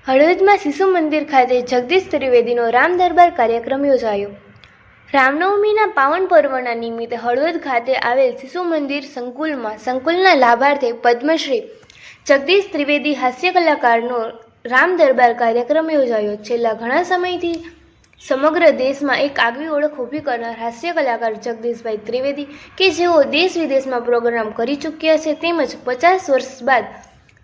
હળવદમાં શિશુ મંદિર ખાતે જગદીશ ત્રિવેદીનો રામ દરબાર કાર્યક્રમ યોજાયો। રામનવમીના પાવન પર્વના નિમિત્તે હળવદ ખાતે આવેલ શિશુ મંદિર સંકુલના લાભાર્થે પદ્મશ્રી જગદીશ ત્રિવેદી હાસ્ય કલાકારનો રામ દરબાર કાર્યક્રમ યોજાયો। છેલ્લા ઘણા સમયથી સમગ્ર દેશમાં એક આગવી ઓળખ ઊભી કરનાર હાસ્ય કલાકાર જગદીશભાઈ ત્રિવેદી કે જેઓ દેશ વિદેશમાં પ્રોગ્રામ કરી ચૂક્યા છે, તેમજ 50 વર્ષ બાદ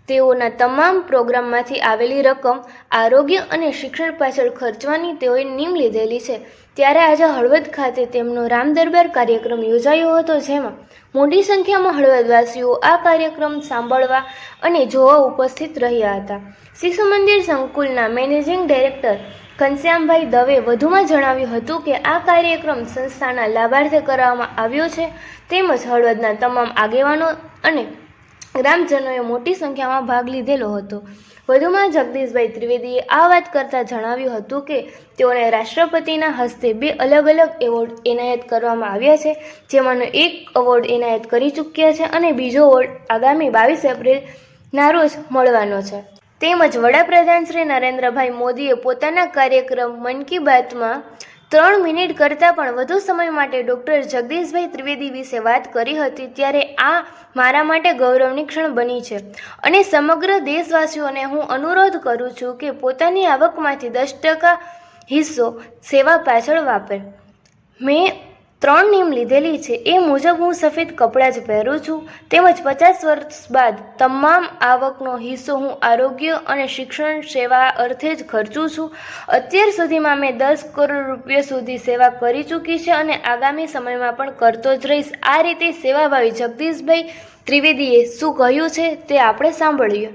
તેઓના તમામ પ્રોગ્રામમાંથી આવેલી રકમ આરોગ્ય અને શિક્ષણ પાછળ ખર્ચવાની તેઓએ નીમ લીધેલી છે। ત્યારે આજે હળવદ ખાતે તેમનો રામ દરબાર કાર્યક્રમ યોજાયો હતો, જેમાં મોટી સંખ્યામાં હળવદવાસીઓ આ કાર્યક્રમ સાંભળવા અને જોવા ઉપસ્થિત રહ્યા હતા। શિશુ મંદિર સંકુલના મેનેજિંગ ડાયરેક્ટર ઘનશ્યામભાઈ દવે વધુમાં જણાવ્યું હતું કે આ કાર્યક્રમ સંસ્થાના લાભાર્થે કરવામાં આવ્યો છે, તેમજ હળવદના તમામ આગેવાનો અને ગ્રામજનોએ મોટી સંખ્યામાં ભાગ લીધેલો હતો। વધુમાં જગદીશભાઈ ત્રિવેદીએ આ વાત કરતા જણાવ્યું હતું કે તેઓને રાષ્ટ્રપતિના હસ્તે 2 અલગ અલગ એવોર્ડ એનાયત કરવામાં આવ્યા છે, જેમાંનો એક એવોર્ડ એનાયત કરી ચૂક્યા છે અને બીજો એવોર્ડ આગામી 22 એપ્રિલના રોજ મળવાનો છે। તેમજ વડાપ્રધાન શ્રી નરેન્દ્રભાઈ મોદીએ પોતાના કાર્યક્રમ મન કી બાતમાં 3 મિનિટ કરતાં પણ વધુ સમય માટે ડૉક્ટર જગદીશભાઈ ત્રિવેદી વિશે વાત કરી હતી। ત્યારે આ મારા માટે ગૌરવની ક્ષણ બની છે અને સમગ્ર દેશવાસીઓને હું અનુરોધ કરું છું કે પોતાની આવકમાંથી 10% હિસ્સો સેવા પાછળ વાપરે। મેં 3 નીમ લીધેલી છે, એ મુજબ હું સફેદ કપડાં જ પહેરું છું, તેમજ 50 વર્ષ બાદ તમામ આવકનો હિસ્સો હું આરોગ્ય અને શિક્ષણ સેવા અર્થે જ ખર્ચું છું। અત્યાર સુધીમાં મેં 10 કરોડ રૂપિયા સુધી સેવા કરી ચૂકી છે અને આગામી સમયમાં પણ કરતો જ રહીશ। આ રીતે સેવાભાવી જગદીશભાઈ ત્રિવેદીએ શું કહ્યું છે તે આપણે સાંભળીએ।